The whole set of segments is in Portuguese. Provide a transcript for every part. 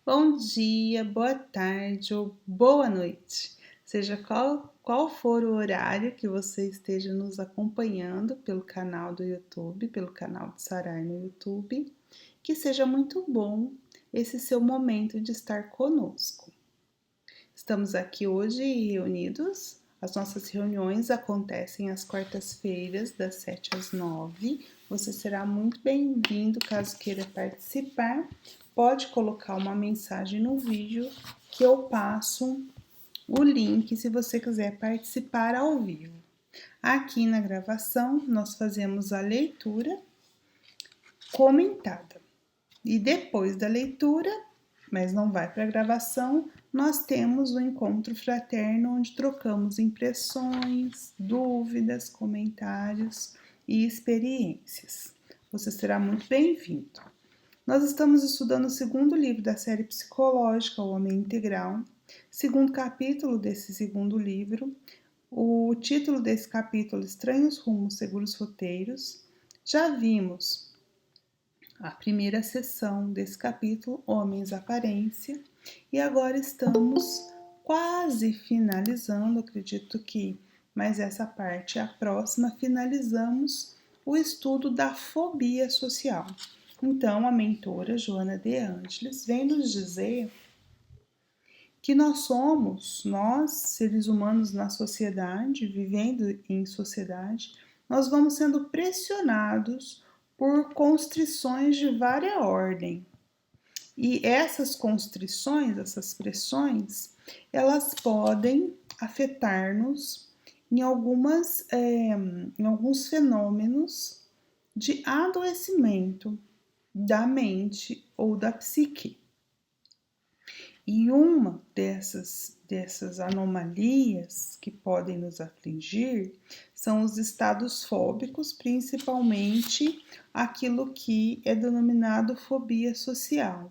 Bom dia, boa tarde ou boa noite. Seja qual for o horário que você esteja nos acompanhando pelo canal do YouTube, pelo canal de Sarai no YouTube, que seja muito bom esse seu momento de estar conosco. Estamos aqui hoje reunidos. As nossas reuniões acontecem às quartas-feiras, das 7 às 9. Você será muito bem-vindo caso queira participar. Pode colocar uma mensagem no vídeo que eu passo o link se você quiser participar ao vivo. Aqui na gravação, nós fazemos a leitura comentada. E depois da leitura, mas não vai para a gravação, nós temos o encontro fraterno onde trocamos impressões, dúvidas, comentários e experiências. Você será muito bem-vindo. Nós estamos estudando o segundo livro da série psicológica, O Homem Integral, segundo capítulo desse segundo livro. O título desse capítulo, Estranhos Rumos, Seguros Roteiros. Já vimos a primeira sessão desse capítulo, Homens Aparência, e agora estamos quase finalizando, acredito que mais essa parte é a próxima, finalizamos o estudo da fobia social. Então, a mentora Joana de Ângeles vem nos dizer que nós, seres humanos na sociedade, vivendo em sociedade, nós vamos sendo pressionados por constrições de vária ordem. E essas constrições, essas pressões, elas podem afetar-nos em alguns fenômenos de adoecimento da mente ou da psique. E uma dessas anomalias que podem nos afligir são os estados fóbicos, principalmente aquilo que é denominado fobia social.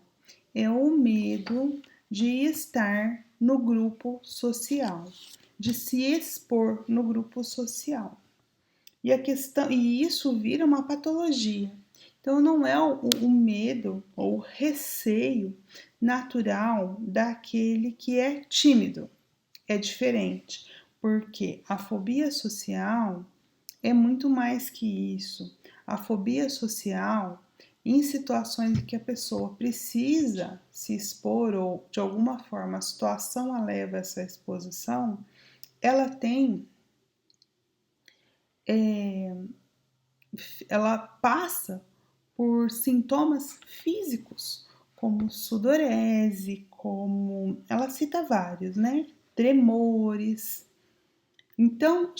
É o medo de estar no grupo social, de se expor no grupo social. E isso vira uma patologia. Então, não é o medo ou o receio natural daquele que é tímido. É diferente, porque a fobia social é muito mais que isso. A fobia social, em situações em que a pessoa precisa se expor ou de alguma forma a situação a leva a essa exposição, ela ela passa por sintomas físicos, como sudorese, como ela cita vários, né? Tremores. Então,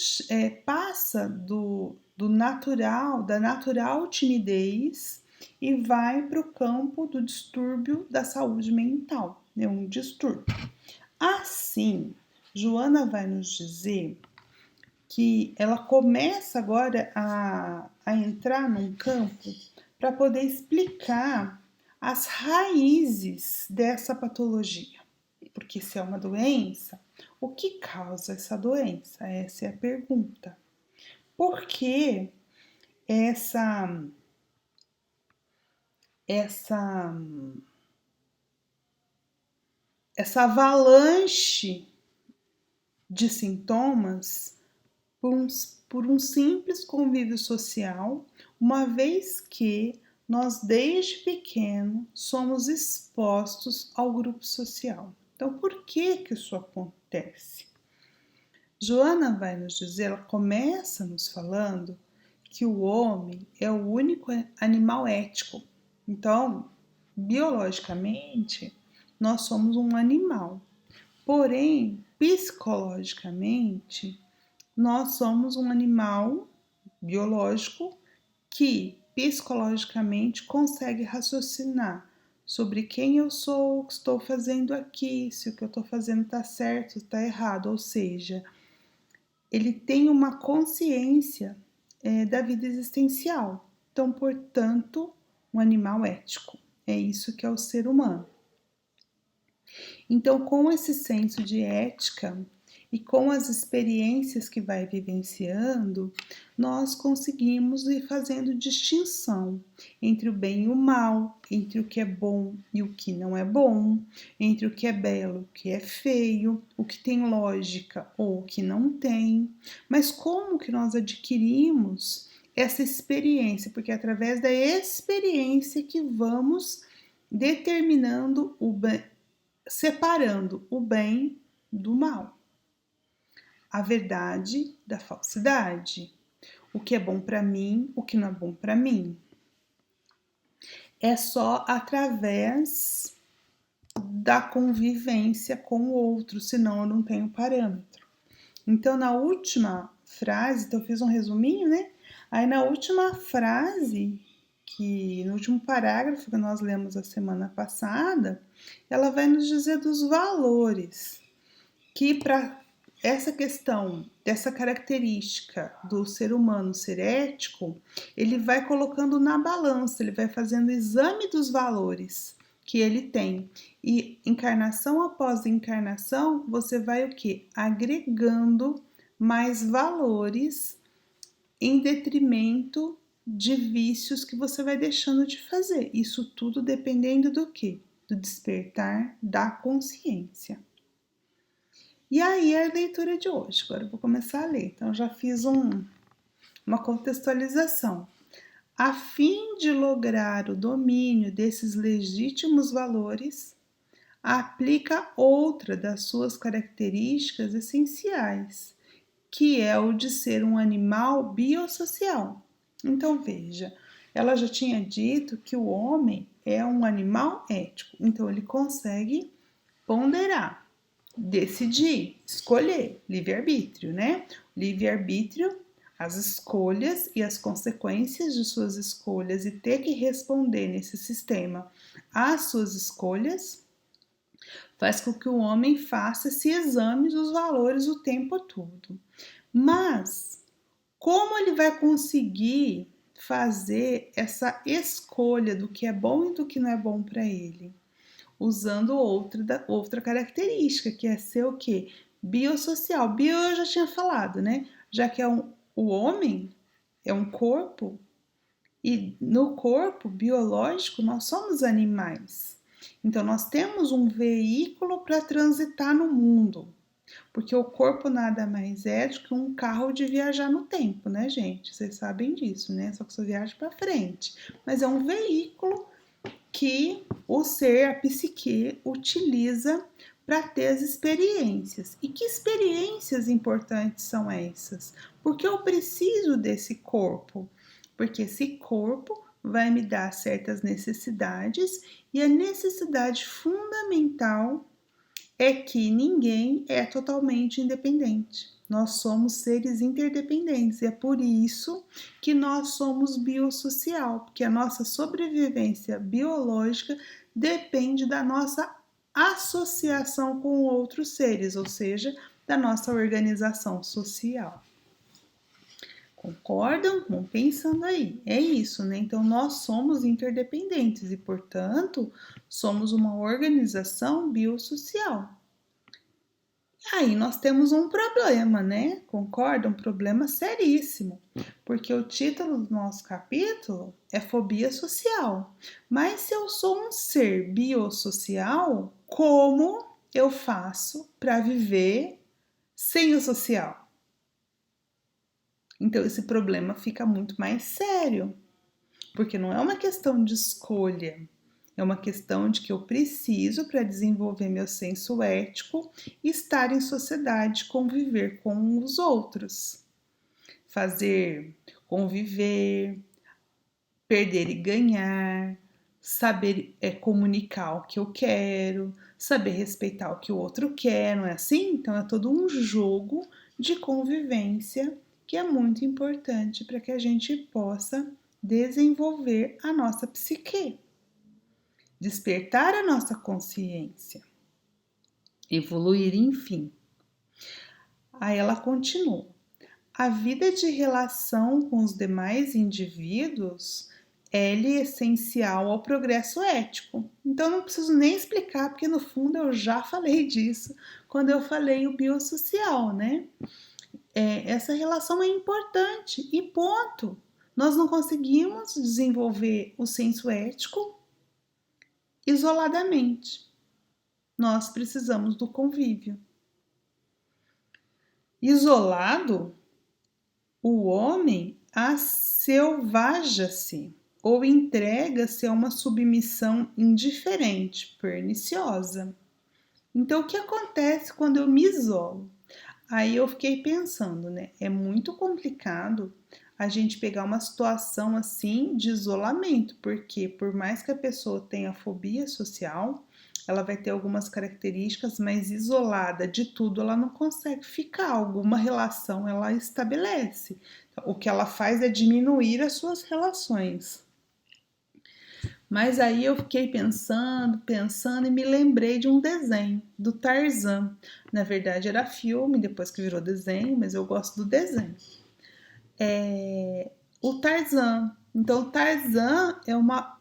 passa do natural, da natural timidez e vai para o campo do distúrbio da saúde mental, é um distúrbio. Assim, Joana vai nos dizer que ela começa agora a entrar num campo para poder explicar as raízes dessa patologia. Porque se é uma doença, o que causa essa doença? Essa é a pergunta. Por que essa avalanche de sintomas por um simples convívio social, uma vez que nós desde pequeno somos expostos ao grupo social. Então, por que isso acontece? Joana vai nos dizer, ela começa nos falando que o homem é o único animal ético. Então, biologicamente, nós somos um animal. Porém, psicologicamente, nós somos um animal biológico que psicologicamente consegue raciocinar sobre quem eu sou, o que estou fazendo aqui, se o que eu estou fazendo está certo, está errado, ou seja, ele tem uma consciência da vida existencial. Então, portanto, um animal ético. É isso que é o ser humano. Então, com esse senso de ética e com as experiências que vai vivenciando, nós conseguimos ir fazendo distinção entre o bem e o mal, entre o que é bom e o que não é bom, entre o que é belo e o que é feio, o que tem lógica ou o que não tem. Mas como que nós adquirimos essa experiência? Porque é através da experiência que vamos determinando o bem, separando o bem do mal, a verdade da falsidade, o que é bom para mim, o que não é bom para mim. É só através da convivência com o outro, senão eu não tenho parâmetro. Então, na última frase, então eu fiz um resuminho, né? Aí na última frase, que no último parágrafo que nós lemos a semana passada, ela vai nos dizer dos valores, que para essa questão dessa característica do ser humano ser ético, ele vai colocando na balança, ele vai fazendo exame dos valores que ele tem. E encarnação após encarnação, você vai o quê? Agregando mais valores em detrimento de vícios que você vai deixando de fazer. Isso tudo dependendo do quê? Do despertar da consciência. E aí a leitura de hoje, agora eu vou começar a ler. Então já fiz uma contextualização. A fim de lograr o domínio desses legítimos valores, aplica outra das suas características essenciais, que é o de ser um animal biosocial. Então veja, ela já tinha dito que o homem é um animal ético, então ele consegue ponderar, decidir, escolher, livre-arbítrio, né? Livre-arbítrio, as escolhas e as consequências de suas escolhas e ter que responder nesse sistema às suas escolhas, faz com que o homem faça esse exame dos valores o tempo todo. Mas como ele vai conseguir fazer essa escolha do que é bom e do que não é bom para ele? Usando outra característica, que é ser o quê? Biosocial. Bio eu já tinha falado, né? Já que o homem é um corpo, e no corpo biológico nós somos animais. Então nós temos um veículo para transitar no mundo, porque o corpo nada mais é do que um carro de viajar no tempo, né, gente? Vocês sabem disso, né? Só que só viaja para frente. Mas é um veículo que o ser, a psique, utiliza para ter as experiências. E que experiências importantes são essas? Porque eu preciso desse corpo, porque esse corpo vai me dar certas necessidades e a necessidade fundamental é que ninguém é totalmente independente. Nós somos seres interdependentes e é por isso que nós somos biosocial, porque a nossa sobrevivência biológica depende da nossa associação com outros seres, ou seja, da nossa organização social. Concordam? Vão pensando aí. É isso, né? Então, nós somos interdependentes e, portanto, somos uma organização biosocial. Aí nós temos um problema, né? Concorda? Um problema seríssimo, porque o título do nosso capítulo é fobia social. Mas se eu sou um ser biosocial, como eu faço para viver sem o social? Então esse problema fica muito mais sério, porque não é uma questão de escolha, é uma questão de que eu preciso, para desenvolver meu senso ético, estar em sociedade, conviver com os outros. Fazer, conviver, perder e ganhar, saber comunicar o que eu quero, saber respeitar o que o outro quer, não é assim? Então é todo um jogo de convivência que é muito importante para que a gente possa desenvolver a nossa psique. Despertar a nossa consciência, evoluir, enfim. Aí ela continua. A vida de relação com os demais indivíduos L essencial ao progresso ético. Então não preciso nem explicar, porque no fundo eu já falei disso quando eu falei o biosocial, né? Essa relação é importante e ponto. Nós não conseguimos desenvolver o senso ético isoladamente. Nós precisamos do convívio. Isolado, o homem selvaja-se ou entrega-se a uma submissão indiferente, perniciosa. Então, o que acontece quando eu me isolo? Aí eu fiquei pensando, né? É muito complicado a gente pegar uma situação assim de isolamento, porque por mais que a pessoa tenha fobia social, ela vai ter algumas características, mas isolada de tudo ela não consegue ficar, alguma relação ela estabelece. O que ela faz é diminuir as suas relações. Mas aí eu fiquei pensando e me lembrei de um desenho do Tarzan. Na verdade era filme, depois que virou desenho, mas eu gosto do desenho. O Tarzan. Então o Tarzan é uma...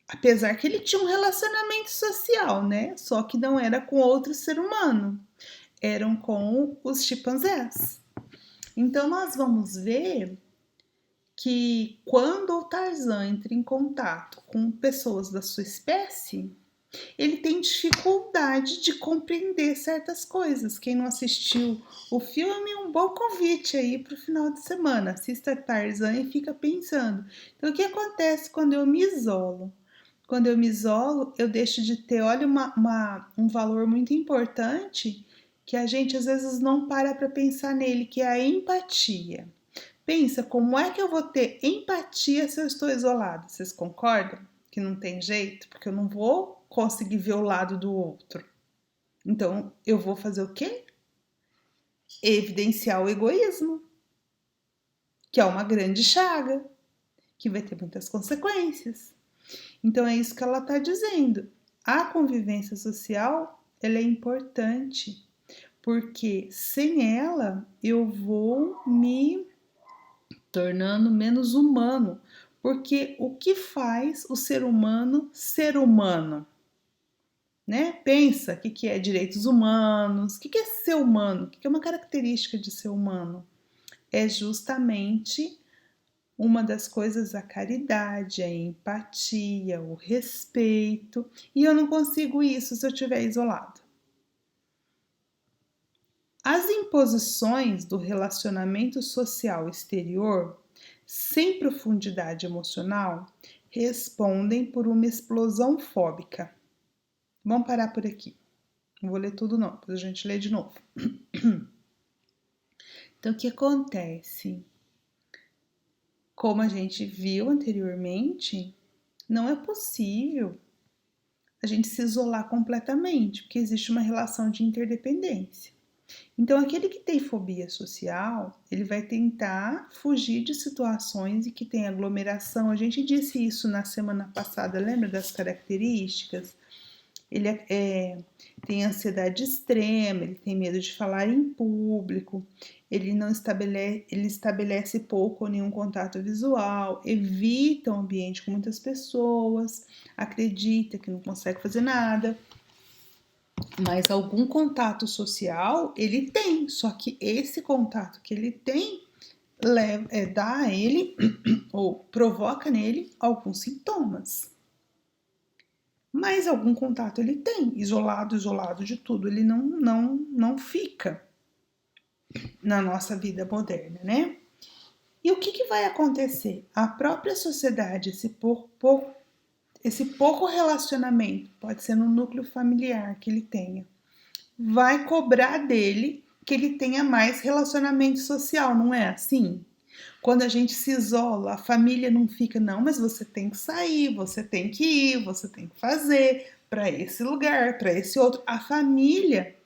Apesar que ele tinha um relacionamento social, né? Só que não era com outro ser humano. Eram com os chimpanzés. Então nós vamos ver que quando o Tarzan entra em contato com pessoas da sua espécie, ele tem dificuldade de compreender certas coisas. Quem não assistiu o filme, um bom convite aí para o final de semana. Assista Tarzan e fica pensando. Então, o que acontece quando eu me isolo? Quando eu me isolo, eu deixo de ter, olha, um valor muito importante que a gente às vezes não para pensar nele, que é a empatia. Pensa, como é que eu vou ter empatia se eu estou isolado? Vocês concordam que não tem jeito? Porque eu não vou conseguir ver o lado do outro. Então, eu vou fazer o quê? Evidenciar o egoísmo, que é uma grande chaga, que vai ter muitas consequências. Então, é isso que ela está dizendo. A convivência social, ela é importante, porque sem ela, eu vou me tornando menos humano, porque o que faz o ser humano ser humano? Né? Pensa o que é direitos humanos, o que é ser humano, o que é uma característica de ser humano? É justamente uma das coisas a caridade, a empatia, o respeito, e eu não consigo isso se eu estiver isolado. As imposições do relacionamento social exterior, sem profundidade emocional, respondem por uma explosão fóbica. Vamos parar por aqui. Não vou ler tudo não, depois a gente lê de novo. Então, o que acontece? Como a gente viu anteriormente, não é possível a gente se isolar completamente, porque existe uma relação de interdependência. Então, aquele que tem fobia social, ele vai tentar fugir de situações em que tem aglomeração. A gente disse isso na semana passada, lembra das características? Ele tem ansiedade extrema, ele tem medo de falar em público, ele estabelece pouco ou nenhum contato visual, evita um ambiente com muitas pessoas, acredita que não consegue fazer nada. Mas algum contato social ele tem, só que esse contato que ele tem dá a ele ou provoca nele alguns sintomas. Mas algum contato ele tem, isolado de tudo, ele não fica na nossa vida moderna, né? E o que vai acontecer? A própria sociedade, esse pouco relacionamento, pode ser no núcleo familiar que ele tenha, vai cobrar dele que ele tenha mais relacionamento social, não é assim? Quando a gente se isola, a família não fica, não, mas você tem que sair, você tem que ir, você tem que fazer para esse lugar, para esse outro. A família,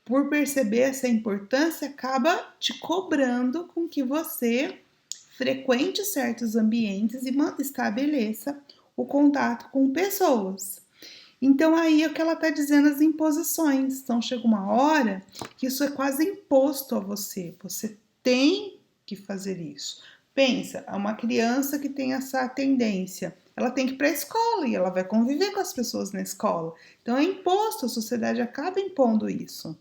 por perceber essa importância, acaba te cobrando com que você frequente certos ambientes e estabeleça o contato com pessoas. Então aí é o que ela está dizendo, as imposições. Então chega uma hora que isso é quase imposto a você. Você tem que fazer isso. Pensa, é uma criança que tem essa tendência, ela tem que ir para a escola e ela vai conviver com as pessoas na escola. Então é imposto, a sociedade acaba impondo isso.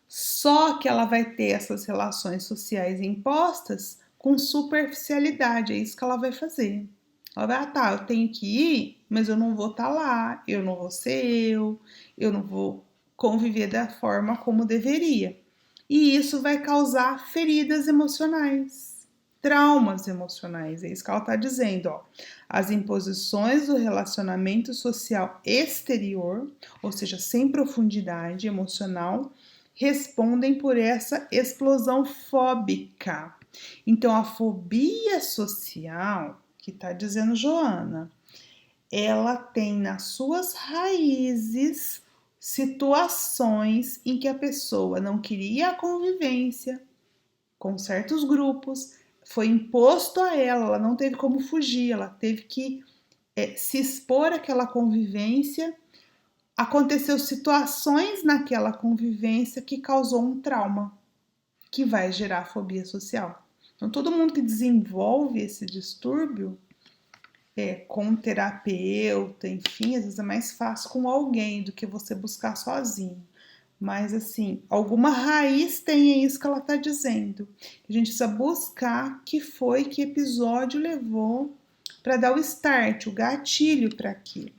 Só que ela vai ter essas relações sociais impostas com superficialidade, é isso que ela vai fazer. Ela vai, tá, eu tenho que ir, mas eu não vou estar lá, eu não vou ser eu não vou conviver da forma como deveria. E isso vai causar feridas emocionais, traumas emocionais, é isso que ela está dizendo, ó. As imposições do relacionamento social exterior, ou seja, sem profundidade emocional, respondem por essa explosão fóbica. Então, a fobia social, que está dizendo Joana, ela tem nas suas raízes situações em que a pessoa não queria a convivência com certos grupos, foi imposto a ela não teve como fugir, ela teve que se expor àquela convivência. Aconteceu situações naquela convivência que causou um trauma, que vai gerar fobia social. Então, todo mundo que desenvolve esse distúrbio com um terapeuta, enfim, às vezes é mais fácil com alguém do que você buscar sozinho. Mas, assim, alguma raiz tem, é isso que ela está dizendo. A gente precisa buscar que foi, que episódio levou para dar o start, o gatilho para aquilo.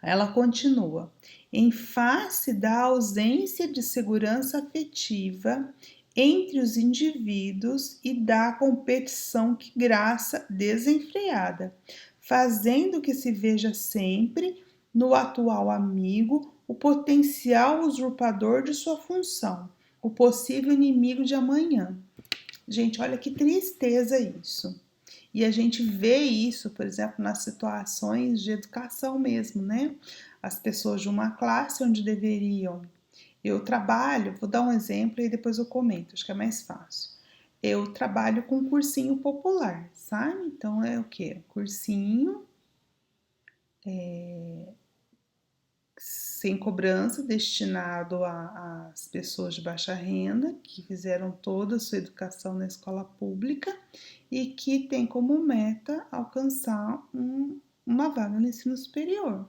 Ela continua. Em face da ausência de segurança afetiva entre os indivíduos e da competição que graça desenfreada, fazendo que se veja sempre no atual amigo o potencial usurpador de sua função, o possível inimigo de amanhã. Gente, olha que tristeza isso. E a gente vê isso, por exemplo, nas situações de educação mesmo, né? As pessoas de uma classe onde deveriam. Eu trabalho, vou dar um exemplo e depois eu comento, acho que é mais fácil. Eu trabalho com cursinho popular, sabe? Então é o quê? Cursinho sem cobrança, destinado às pessoas de baixa renda, que fizeram toda a sua educação na escola pública e que tem como meta alcançar uma vaga no ensino superior.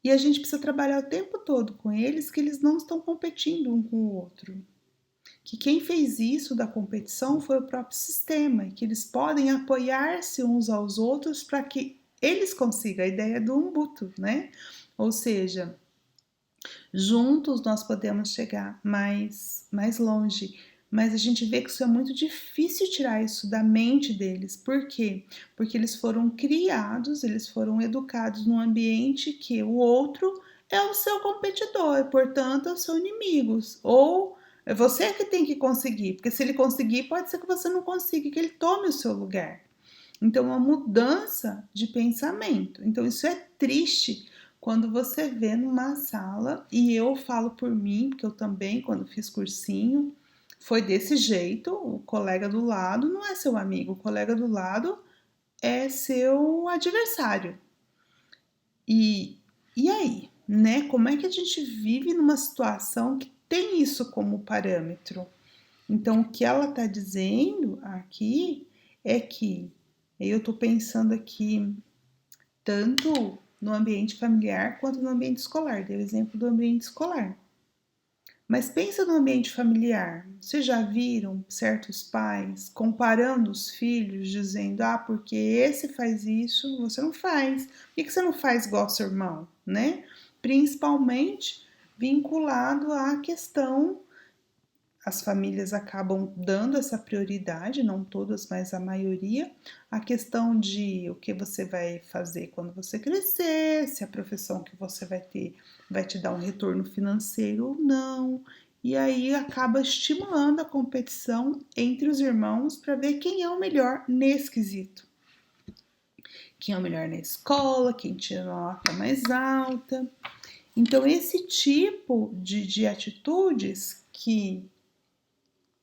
E a gente precisa trabalhar o tempo todo com eles, que eles não estão competindo um com o outro. Que quem fez isso da competição foi o próprio sistema, e que eles podem apoiar-se uns aos outros para que eles consigam a ideia do umbuto, né? Ou seja, juntos nós podemos chegar mais longe. Mas a gente vê que isso é muito difícil tirar isso da mente deles. Por quê? Porque eles foram criados, eles foram educados num ambiente que o outro é o seu competidor, portanto, é o seu inimigo. Ou é você que tem que conseguir, porque se ele conseguir, pode ser que você não consiga, que ele tome o seu lugar. Então, uma mudança de pensamento. Então, isso é triste quando você vê numa sala, e eu falo por mim, porque eu também, quando fiz cursinho, foi desse jeito, o colega do lado não é seu amigo, o colega do lado é seu adversário. E aí, né? Como é que a gente vive numa situação que tem isso como parâmetro? Então, o que ela está dizendo aqui é que eu estou pensando aqui tanto no ambiente familiar quanto no ambiente escolar. Dei o exemplo do ambiente escolar. Mas pensa no ambiente familiar. Vocês já viram certos pais comparando os filhos, dizendo: ah, porque esse faz isso, você não faz. Por que você não faz igual ao seu irmão, né? Principalmente vinculado à questão, as famílias acabam dando essa prioridade, não todas, mas a maioria, a questão de o que você vai fazer quando você crescer, se a profissão que você vai ter vai te dar um retorno financeiro ou não. E aí acaba estimulando a competição entre os irmãos para ver quem é o melhor nesse quesito. Quem é o melhor na escola, quem tira a nota mais alta. Então, esse tipo de atitudes que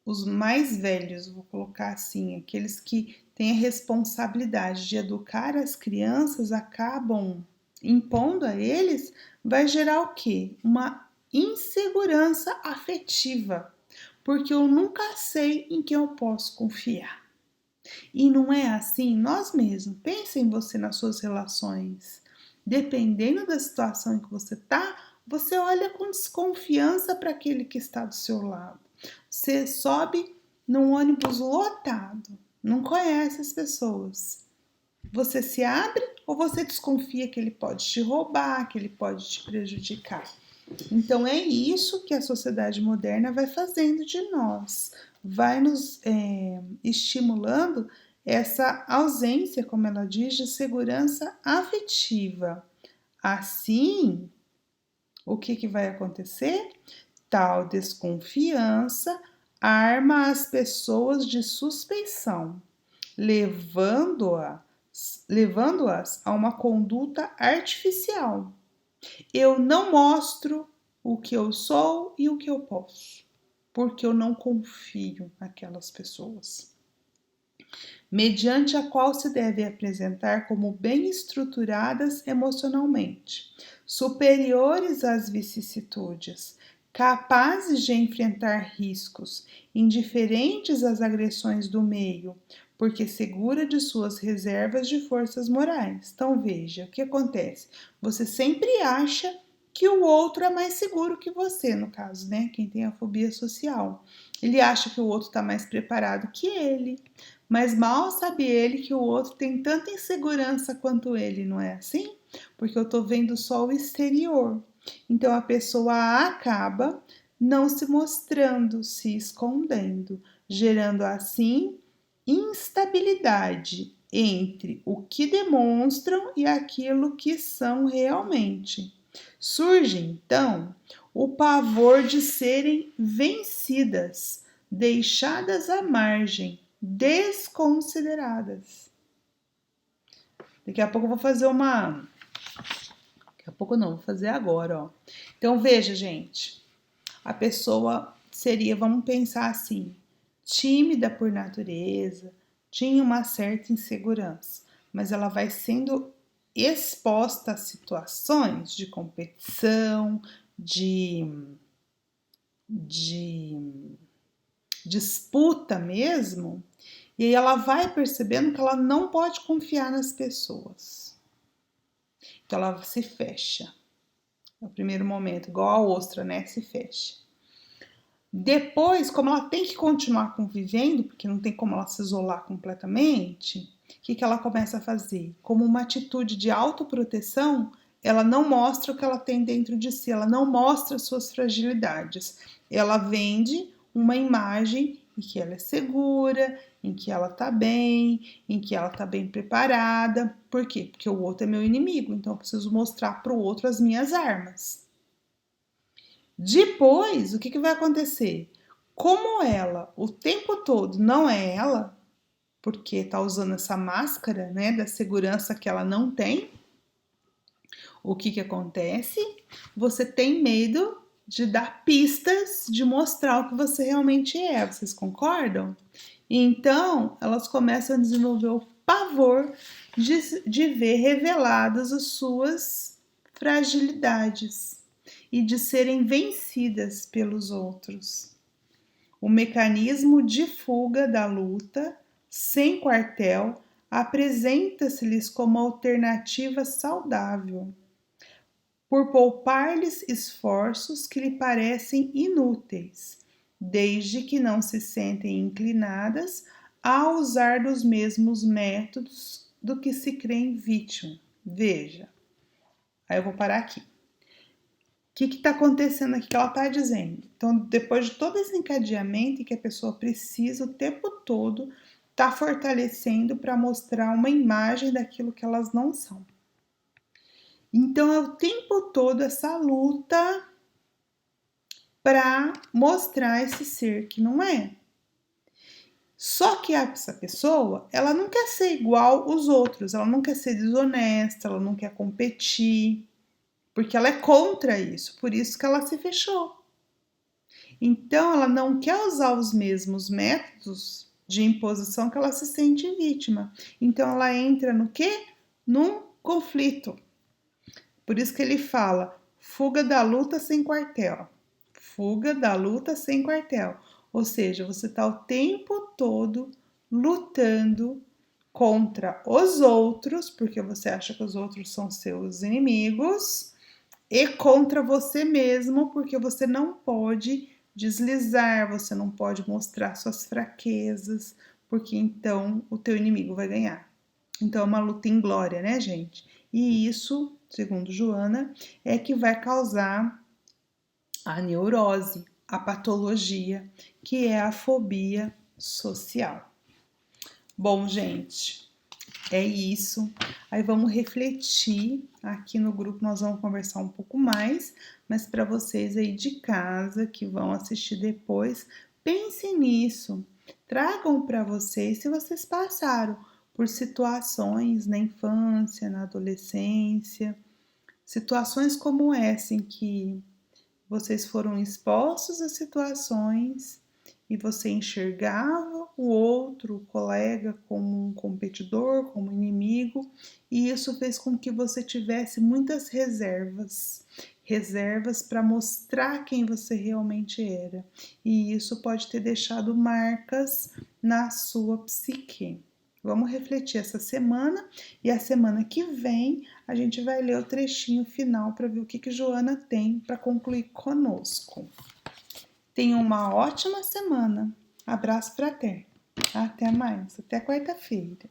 os mais velhos, vou colocar assim, aqueles que têm a responsabilidade de educar as crianças, acabam impondo a eles, vai gerar o quê? Uma insegurança afetiva. porque eu nunca sei em quem eu posso confiar. E não é assim nós mesmos. Pense em você nas suas relações. Dependendo da situação em que você está, você olha com desconfiança para aquele que está do seu lado. Você sobe num ônibus lotado, não conhece as pessoas. Você se abre ou você desconfia que ele pode te roubar, que ele pode te prejudicar? Então é isso que a sociedade moderna vai fazendo de nós, vai nos estimulando essa ausência, como ela diz, de segurança afetiva. Assim, o que vai acontecer? Tal desconfiança arma as pessoas de suspeição, levando-as a uma conduta artificial. Eu não mostro o que eu sou e o que eu posso, porque eu não confio naquelas pessoas. Mediante a qual se deve apresentar como bem estruturadas emocionalmente, superiores às vicissitudes, capazes de enfrentar riscos, indiferentes às agressões do meio, porque segura de suas reservas de forças morais. Então veja, o que acontece? Você sempre acha que o outro é mais seguro que você, no caso, né? Quem tem a fobia social. Ele acha que o outro está mais preparado que ele, mas mal sabe ele que o outro tem tanta insegurança quanto ele, não é assim? Porque eu tô vendo só o exterior. Então a pessoa acaba não se mostrando, se escondendo, gerando assim instabilidade entre o que demonstram e aquilo que são realmente. Surge então o pavor de serem vencidas, deixadas à margem, desconsideradas. Daqui a pouco eu vou fazer uma. Daqui a pouco não, vou fazer agora, ó. Então veja, gente, a pessoa seria, vamos pensar assim, tímida por natureza, tinha uma certa insegurança, mas ela vai sendo exposta a situações de competição, de disputa mesmo, e aí ela vai percebendo que ela não pode confiar nas pessoas. Então ela se fecha. No primeiro momento, igual a ostra, né? Se fecha. Depois, como ela tem que continuar convivendo, porque não tem como ela se isolar completamente, o que ela começa a fazer? Como uma atitude de autoproteção, ela não mostra o que ela tem dentro de si, ela não mostra suas fragilidades. Ela vende uma imagem em que ela é segura, em que ela tá bem, em que ela tá bem preparada. Por quê? Porque o outro é meu inimigo, então eu preciso mostrar para o outro as minhas armas. Depois, o que vai acontecer? Como ela o tempo todo não é ela, porque tá usando essa máscara, né, da segurança que ela não tem, o que acontece? Você tem medo de dar pistas, de mostrar o que você realmente é. Vocês concordam? Então, elas começam a desenvolver o pavor de ver reveladas as suas fragilidades e de serem vencidas pelos outros. O mecanismo de fuga da luta, sem quartel, apresenta-se-lhes como alternativa saudável, por poupar-lhes esforços que lhe parecem inúteis, desde que não se sentem inclinadas a usar dos mesmos métodos do que se creem vítima. Veja, aí eu vou parar aqui. O que está acontecendo aqui que ela está dizendo? Então, depois de todo esse encadeamento que a pessoa precisa o tempo todo tá fortalecendo para mostrar uma imagem daquilo que elas não são. Então, é o tempo todo essa luta para mostrar esse ser que não é. Só que essa pessoa, ela não quer ser igual os outros, ela não quer ser desonesta, ela não quer competir, porque ela é contra isso, por isso que ela se fechou. Então, ela não quer usar os mesmos métodos de imposição que ela se sente vítima. Então, ela entra no quê? Num conflito. Por isso que ele fala, fuga da luta sem quartel. Fuga da luta sem quartel. Ou seja, você está o tempo todo lutando contra os outros, porque você acha que os outros são seus inimigos, e contra você mesmo, porque você não pode deslizar, você não pode mostrar suas fraquezas, porque então o teu inimigo vai ganhar. Então é uma luta inglória, né, gente? E isso, segundo Joana, é que vai causar a neurose, a patologia, que é a fobia social. Bom, gente, é isso. Aí vamos refletir aqui no grupo, nós vamos conversar um pouco mais, mas para vocês aí de casa que vão assistir depois, pensem nisso. Tragam para vocês se vocês passaram por situações na infância, na adolescência, situações como essa em que vocês foram expostos a situações e você enxergava o outro, o colega, como um competidor, como inimigo, e isso fez com que você tivesse muitas reservas para mostrar quem você realmente era. E isso pode ter deixado marcas na sua psique. Vamos refletir essa semana e a semana que vem a gente vai ler o trechinho final para ver o que Joana tem para concluir conosco. Tenha uma ótima semana. Abraço fraterno. Até mais. Até quarta-feira.